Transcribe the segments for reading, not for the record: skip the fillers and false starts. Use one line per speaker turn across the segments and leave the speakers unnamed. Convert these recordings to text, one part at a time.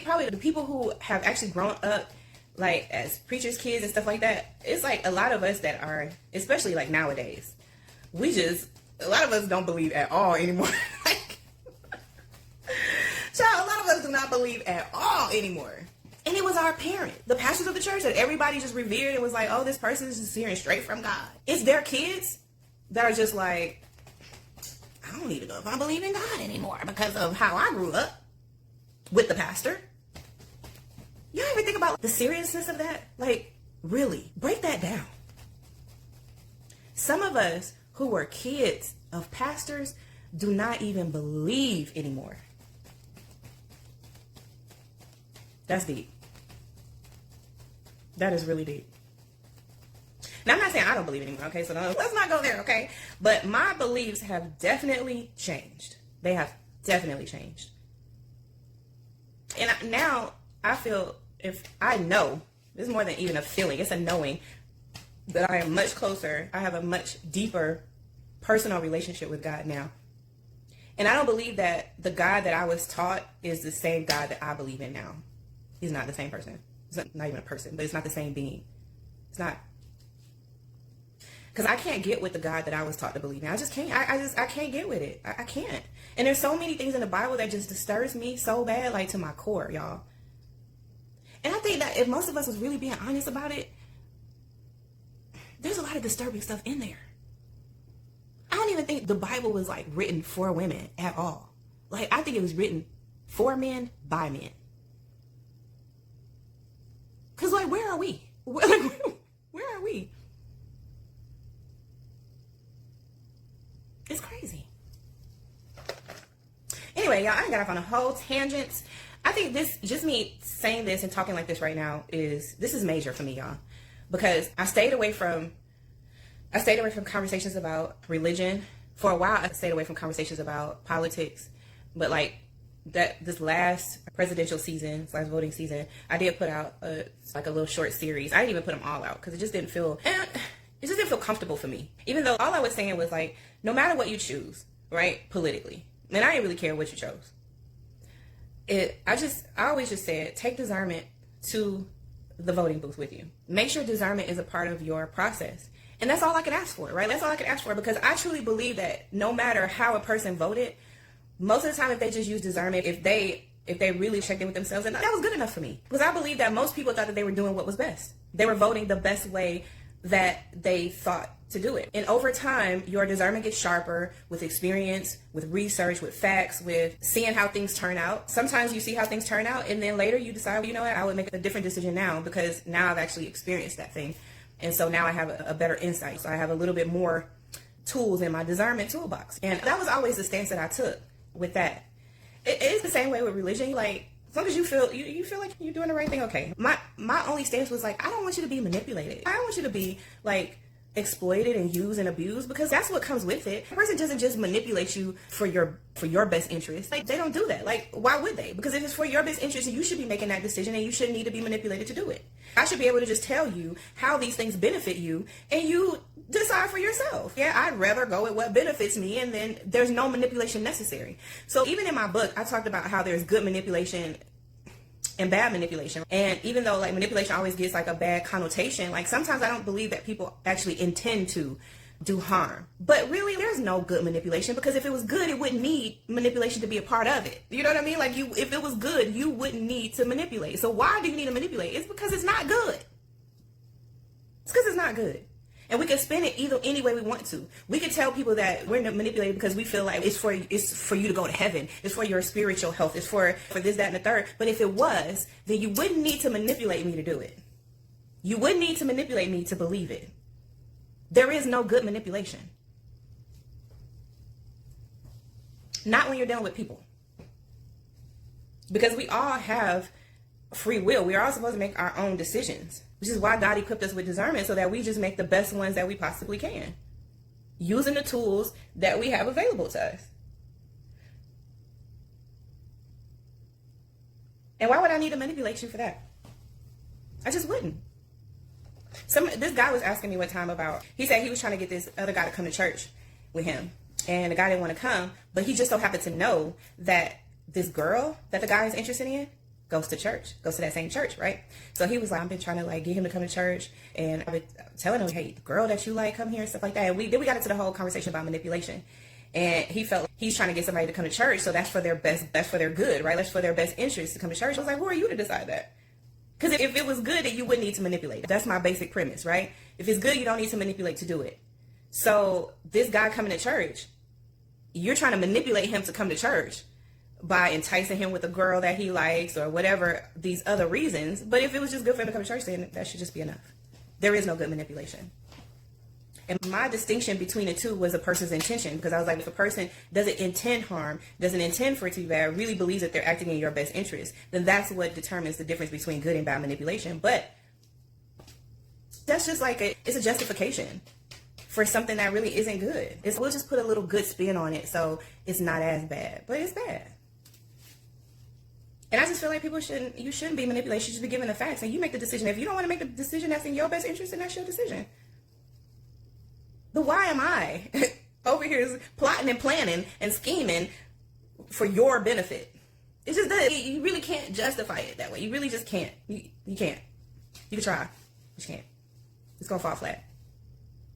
probably the people who have actually grown up like as preachers' kids and stuff like that, it's like a lot of us that are, especially like nowadays, a lot of us don't believe at all anymore. Like, child, a lot of us do not believe at all anymore. And it was our parent, the pastors of the church that everybody just revered and was like, oh, this person is just hearing straight from God. It's their kids that are just like, I don't even know if I believe in God anymore because of how I grew up with the pastor. You ever think about the seriousness of that? Like, really, break that down. Some of us who were kids of pastors do not even believe anymore. That's deep. That is really deep. Now, I'm not saying I don't believe anymore, okay? So let's not go there, okay? But my beliefs have definitely changed. They have definitely changed. And now I feel, if I know, this is more than even a feeling, it's a knowing that I am much closer. I have a much deeper personal relationship with God now. And I don't believe that the God that I was taught is the same God that I believe in now. He's not the same person. It's not even a person, but it's not the same being. It's not. Because I can't get with the God that I was taught to believe in. I just can't. I can't get with it. I can't. And there's so many things in the Bible that just disturbs me so bad, like to my core, y'all. And I think that if most of us was really being honest about it, there's a lot of disturbing stuff in there. I don't even think the Bible was like written for women at all. Like, I think it was written for men by men. Because, like, where are we? Where are we? It's crazy. Anyway, y'all, I got off on a whole tangent. I think this, just me saying this and talking like this right now, this is major for me, y'all. Because I stayed away from conversations about religion. For a while, I stayed away from conversations about politics. But like this last presidential season, / voting season, I did put out a little short series. I didn't even put them all out because it just didn't feel comfortable for me. Even though all I was saying was like, no matter what you choose, right, politically, and I didn't really care what you chose. I always just said, take discernment to the voting booth with you. Make sure discernment is a part of your process. And that's all I could ask for, right? That's all I could ask for, because I truly believe that no matter how a person voted, most of the time if they just use discernment, if they really checked in with themselves, and that was good enough for me. Because I believe that most people thought that they were doing what was best. They were voting the best way that they thought to do it. And over time, your discernment gets sharper with experience, with research, with facts, with seeing how things turn out. Sometimes you see how things turn out, and then later you decide, well, you know what, I would make a different decision now because now I've actually experienced that thing. And so now I have a better insight. So I have a little bit more tools in my discernment toolbox. And that was always the stance that I took with that. It is the same way with religion. Like, as long as you feel like you're doing the right thing, okay. My only stance was like, I don't want you to be manipulated. I don't want you to be like exploited and used and abused, because that's what comes with it. A person doesn't just manipulate you for your best interest. Like, they don't do that. Like, why would they? Because if it's for your best interest, you should be making that decision, and you shouldn't need to be manipulated to do it. I should be able to just tell you how these things benefit you, and you decide for yourself. Yeah, I'd rather go with what benefits me, and then there's no manipulation necessary. So even in my book, I talked about how there's good manipulation and bad manipulation. And even though like manipulation always gets like a bad connotation, like sometimes I don't believe that people actually intend to do harm. But really, there's no good manipulation, because if it was good, it wouldn't need manipulation to be a part of it. You know what I mean? Like, if it was good, you wouldn't need to manipulate. So why do you need to manipulate? It's because it's not good. It's because it's not good. And we can spin it any way we want to. We can tell people that we're manipulated because we feel like it's for you to go to heaven. It's for your spiritual health. It's for this, that, and the third. But if it was, then you wouldn't need to manipulate me to do it. You wouldn't need to manipulate me to believe it. There is no good manipulation. Not when you're dealing with people. Because we all have free will. We are all supposed to make our own decisions. Which is why God equipped us with discernment, so that we just make the best ones that we possibly can, using the tools that we have available to us. And why would I need to manipulate you for that? I just wouldn't. This guy was asking me one time about, he said he was trying to get this other guy to come to church with him. And the guy didn't want to come, but he just so happened to know that this girl that the guy is interested in goes to that same church, right? So he was like, I've been trying to like get him to come to church, and I've been telling him, hey, the girl that you like, come here and stuff like that. And we got into the whole conversation about manipulation, and he felt like he's trying to get somebody to come to church, so that's for their that's for their good, right? That's for their best interest to come to church. I was like, who are you to decide that? Because if it was good, then you wouldn't need to manipulate. That's my basic premise, right? If it's good, you don't need to manipulate to do it. So this guy coming to church, you're trying to manipulate him to come to church by enticing him with a girl that he likes or whatever these other reasons. But if it was just good for him to come to church, then that should just be enough. There is no good manipulation. And my distinction between the two was a person's intention, because I was like, if a person doesn't intend harm, doesn't intend for it to be bad, really believes that they're acting in your best interest, then that's what determines the difference between good and bad manipulation. But that's just like it's a justification for something that really isn't good. We'll just put a little good spin on it so it's not as bad, but it's bad. And I just feel like you shouldn't be manipulated. You should be given the facts, and you make the decision. If you don't want to make the decision that's in your best interest, then that's your decision. But why am I over here plotting and planning and scheming for your benefit? It's just that you really can't justify it that way. You really just can't. You can't. You can try, but you can't. It's gonna fall flat.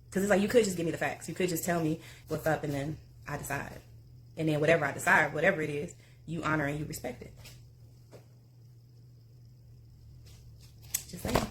Because it's like, you could just give me the facts. You could just tell me what's up, and then I decide. And then whatever I decide, whatever it is, you honor and you respect it. Just saying.